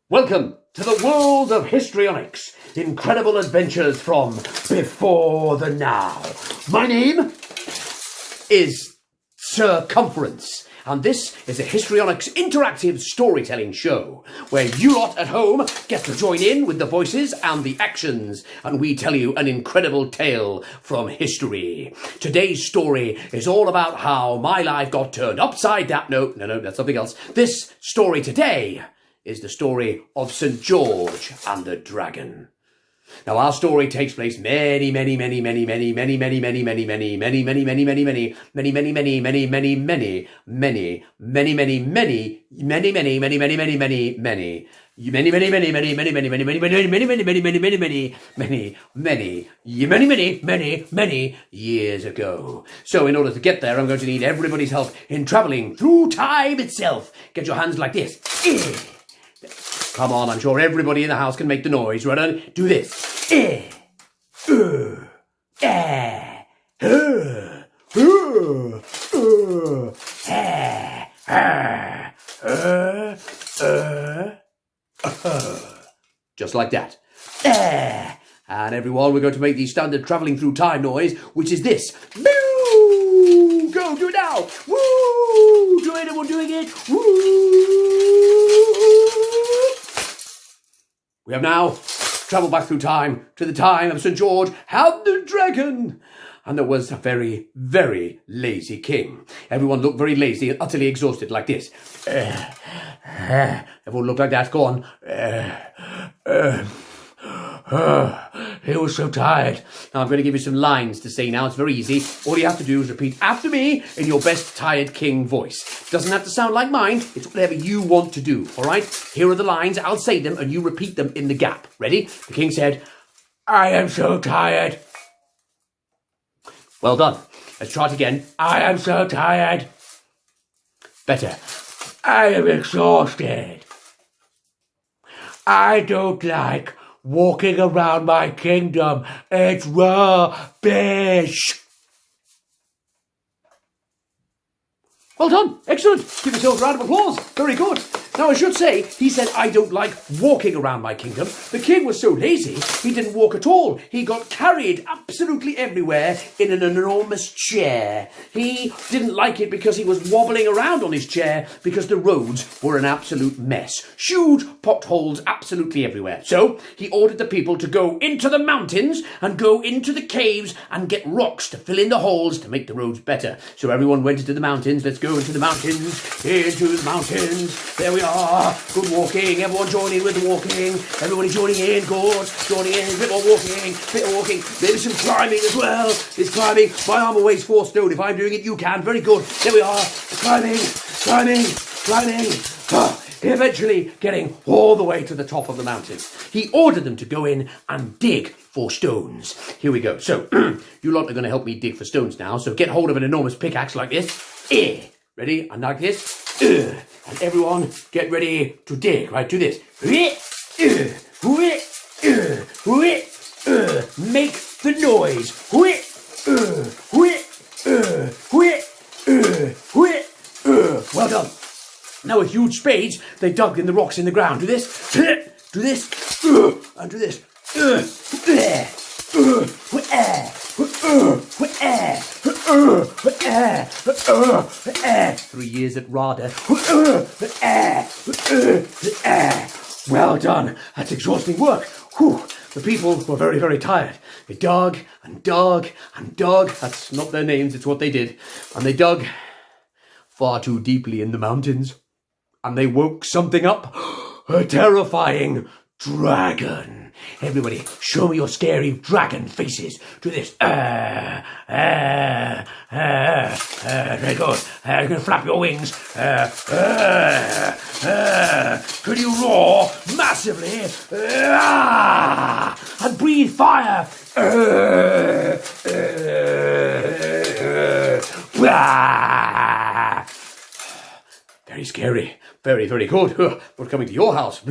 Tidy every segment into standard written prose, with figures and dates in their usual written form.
Welcome to the world of histrionics, incredible adventures from before the now. My name is Circumference, and this is a histrionics interactive storytelling show, where you lot at home get to join in with the voices and the actions, and we tell you an incredible tale from history. Today's story is all about how my life got turned upside down. No, that's something else. This story today is the story of St. George and the Dragon. Now, our story takes place many years ago. So in order to get there, I'm going to need everybody's help in travelling through time itself. Get your hands like this. Come on, I'm sure everybody in the house can make the noise. Right? Do this. Just like that. And everyone, we're going to make the standard travelling through time noise, which is this. Boo! Go, do it now. Woo! Do it, everyone doing it. Woo! We have now travelled back through time to the time of St. George and the Dragon. And there was a very, very lazy king. Everyone looked very lazy and utterly exhausted like this. Everyone looked like that. Go on. He was so tired. Now I'm going to give you some lines to say now. It's very easy. All you have to do is repeat after me in your best tired king voice. Doesn't have to sound like mine. It's whatever you want to do. All right? Here are the lines. I'll say them and you repeat them in the gap. Ready? The king said, "I am so tired." Well done. Let's try it again. "I am so tired." Better. "I am exhausted. I don't like walking around my kingdom. It's rubbish." Well done. Excellent. Give yourselves a round of applause. Very good. Now, I should say, he said, "I don't like walking around my kingdom." The king was so lazy, he didn't walk at all. He got carried absolutely everywhere in an enormous chair. He didn't like it because he was wobbling around on his chair because the roads were an absolute mess. Huge potholes absolutely everywhere. So he ordered the people to go into the mountains and go into the caves and get rocks to fill in the holes to make the roads better. So everyone went into the mountains. Let's go into the mountains. Into the mountains. There we are. Good walking. Everyone join in with the walking. Everybody joining in. Good. Joining in. A bit more walking. Bit more walking. Maybe some climbing as well. This climbing. My armour weighs 4 stone. If I'm doing it, you can. Very good. There we are. Climbing. Eventually getting all the way to the top of the mountain. He ordered them to go in and dig for stones. Here we go. So, you lot are going to help me dig for stones now. So get hold of an enormous pickaxe like this. Ready? And like this. And everyone get ready to dig. Right? Do this. Make the noise. Well done. Now with huge spades, they dug in the rocks in the ground. Do this. Do this. And do this. 3 years at RADA. Well done. That's exhausting work. Whew. The people were very, very tired. They dug and dug and dug. That's not their names, it's what they did. And they dug far too deeply in the mountains. And they woke something up. A terrifying dragon. Everybody, show me your scary dragon faces. Do this. Very good. You're going to flap your wings. Could you roar massively? And breathe fire. Very scary. Very, very good. We're coming to your house.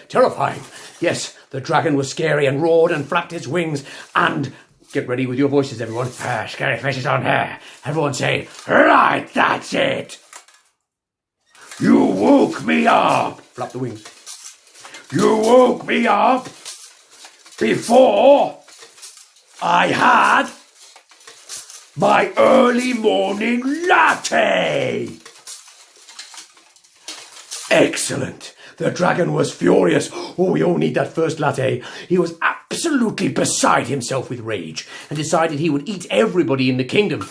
Terrifying. Yes, the dragon was scary and roared and flapped its wings. And get ready with your voices, everyone. Scary faces on here. Everyone say, right, that's it. You woke me up. Flap the wings. You woke me up before I had my early morning latte. Excellent. The dragon was furious. Oh, we all need that first latte. He was absolutely beside himself with rage and decided he would eat everybody in the kingdom.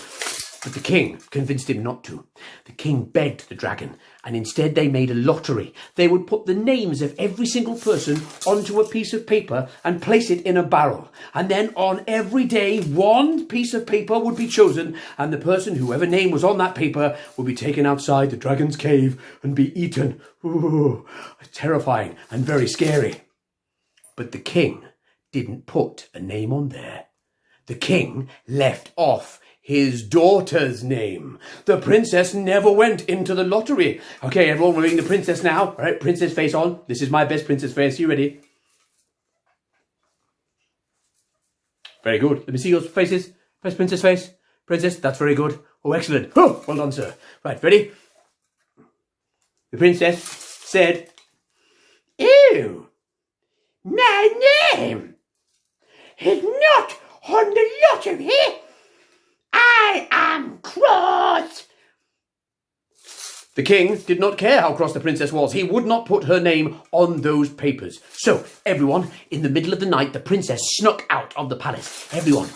But the king convinced him not to. The king begged the dragon, and instead they made a lottery. They would put the names of every single person onto a piece of paper and place it in a barrel. And then on every day, one piece of paper would be chosen, and the person, whoever name was on that paper, would be taken outside the dragon's cave and be eaten. Ooh, terrifying and very scary. But the king didn't put a name on there. The king left off his daughter's name. The princess never went into the lottery. Okay, everyone, we're reading the princess now. All right, princess face on. This is my best princess face. You ready? Very good. Let me see your faces. Best princess face. Princess, that's very good. Oh, excellent. Oh, well done, sir. Right, ready? The princess said, "Ew, my name is not on the lottery. I am cross." The king did not care how cross the princess was. He would not put her name on those papers. So, everyone, in the middle of the night, the princess snuck out of the palace. Everyone,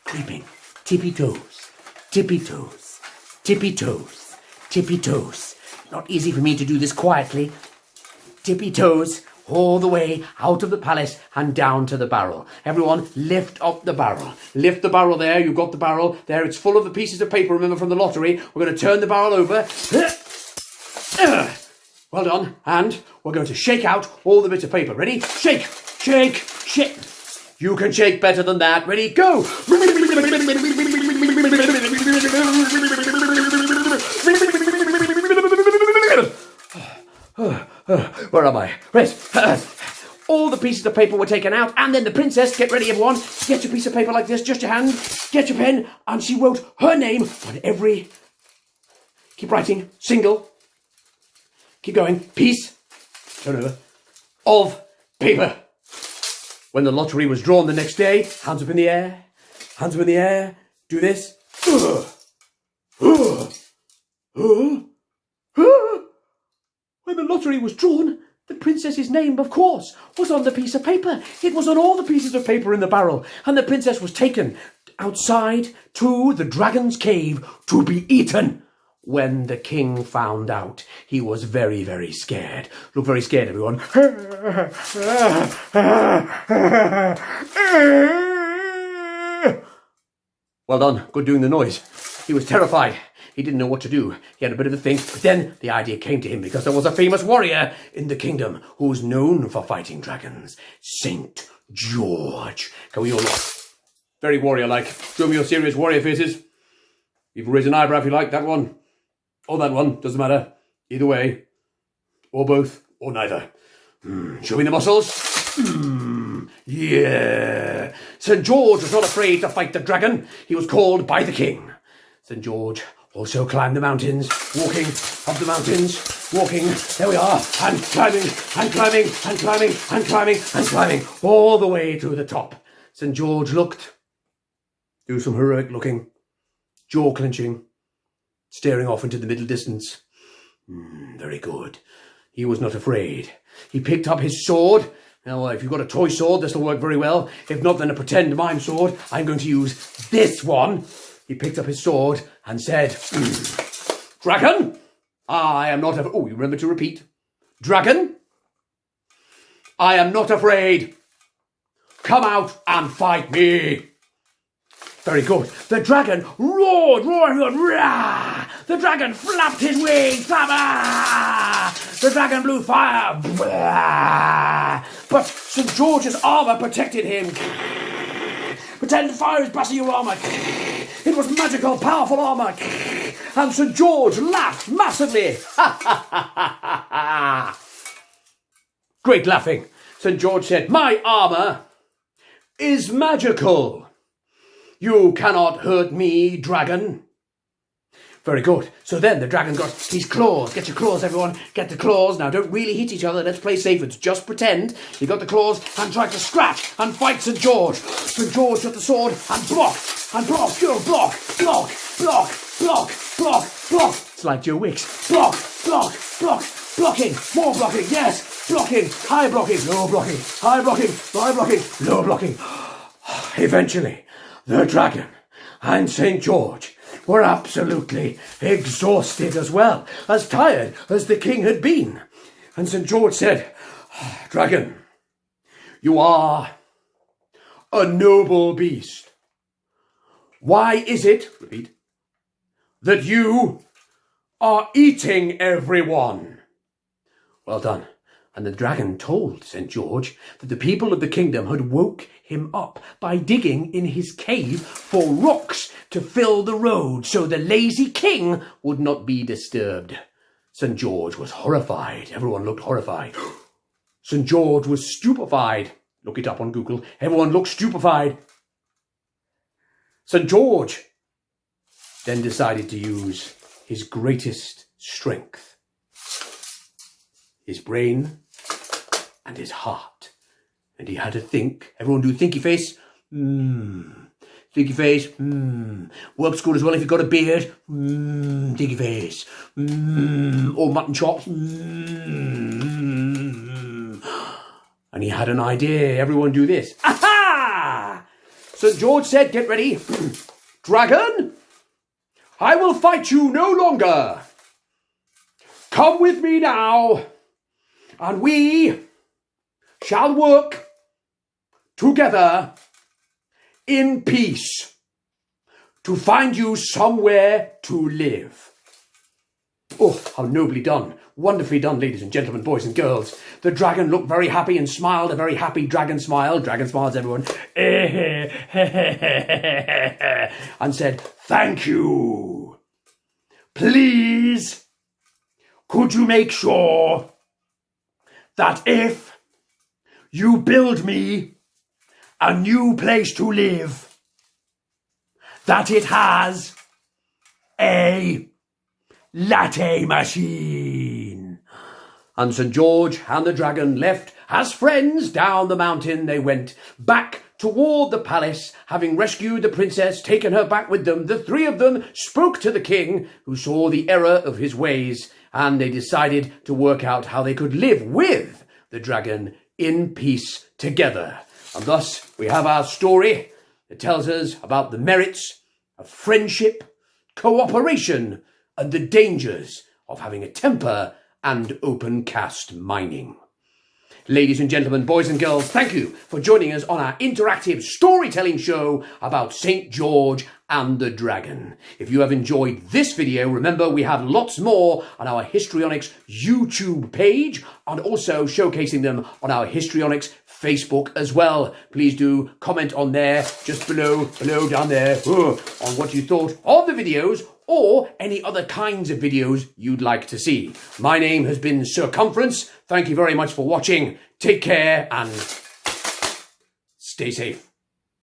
creeping, tippy-toes, tippy-toes, tippy-toes, tippy-toes. Not easy for me to do this quietly. Tippy-toes, all the way out of the palace and down to the barrel. Everyone, lift up the barrel. Lift the barrel there. You've got the barrel. There, it's full of the pieces of paper, remember, from the lottery. We're going to turn the barrel over. Well done. And we're going to shake out all the bits of paper. Ready? Shake, shake, shake. You can shake better than that. Ready? Go. Where am I? Right. All the pieces of paper were taken out, and then the princess, get ready everyone, get your piece of paper like this, just your hand, get your pen, and she wrote her name on every, keep writing, single, keep going, piece, turn over, of paper. When the lottery was drawn the next day, hands up in the air, do this. When the lottery was drawn, the princess's name, of course, was on the piece of paper. It was on all the pieces of paper in the barrel. And the princess was taken outside to the dragon's cave to be eaten. When the king found out, he was very, very scared. Look very scared, everyone. Well done. Good doing the noise. He was terrified. He didn't know what to do. He had a bit of a think, but then the idea came to him because there was a famous warrior in the kingdom who was known for fighting dragons. Saint George. Can we all look? Very warrior-like. Show me your serious warrior faces. You can raise an eyebrow if you like. That one. Or that one. Doesn't matter. Either way. Or both. Or neither. Show me the muscles. Yeah. St. George was not afraid to fight the dragon. He was called by the king. St. George also climbed the mountains, walking up the mountains, walking, there we are, and climbing, and climbing, and climbing, and climbing, and climbing, all the way to the top. St. George looked, do some heroic looking, jaw clenching, staring off into the middle distance. Very good. He was not afraid. He picked up his sword. Now, if you've got a toy sword, this will work very well. If not, then a pretend mime sword. I'm going to use this one. He picked up his sword and said, "Dragon, I am not afraid." Oh, you remember to repeat. "Dragon, I am not afraid. Come out and fight me." Very good. The dragon roared, rah! The dragon flapped his wings, the dragon blew fire, blah! But St. George's armour protected him. Pretend fire is blasting your armour. It was magical, powerful armour. And St. George laughed massively. Great laughing. St. George said, "My armour is magical. You cannot hurt me, dragon." Very good. So then the dragon got his claws. Get your claws, everyone. Get the claws. Now, don't really hit each other. Let's play safe. It's just pretend. He got the claws and tried to scratch and fight St. George. St. George got the sword and blocked. And blocked. Go, block, block, block, block, block, block. It's like Joe Wicks. Block, block, block, blocking. More blocking. Yes. Blocking. High blocking. Low blocking. High blocking. High blocking. Low blocking. Eventually, the dragon and St. George were absolutely exhausted as well, as tired as the king had been. And St. George said, "Dragon, you are a noble beast. Why is it, repeat, that you are eating everyone?" Well done. And the dragon told St. George that the people of the kingdom had woke him up by digging in his cave for rocks to fill the road so the lazy king would not be disturbed. St. George was horrified. Everyone looked horrified. St. George was stupefied. Look it up on Google. Everyone looked stupefied. St. George then decided to use his greatest strength, his brain and his heart. And he had to think. Everyone do thinky face. Thinky face. Works good as well if you've got a beard. Thinky face. Or mutton chops. And he had an idea. Everyone do this. Aha! St. George said, "Get ready. Dragon, I will fight you no longer. Come with me now, and we shall work together in peace to find you somewhere to live." Oh, how nobly done. Wonderfully done, ladies and gentlemen, boys and girls. The dragon looked very happy and smiled a very happy dragon smile. Dragon smiles, everyone. And said, "Thank you. Please, could you make sure that if you build me a new place to live, that it has a latte machine?" And St. George and the dragon left as friends. Down the mountain they went, back toward the palace, having rescued the princess, taken her back with them. The three of them spoke to the king, who saw the error of his ways, and they decided to work out how they could live with the dragon in peace together. And thus we have our story that tells us about the merits of friendship, cooperation, and the dangers of having a temper and open cast mining. Ladies and gentlemen, boys and girls, thank you for joining us on our interactive storytelling show about St. George and the Dragon. If you have enjoyed this video, remember we have lots more on our Histrionics YouTube page and also showcasing them on our Histrionics Facebook as well. Please do comment on there, just below down there, on what you thought of the videos or any other kinds of videos you'd like to see. My name has been Circumference. Thank you very much for watching. Take care and stay safe.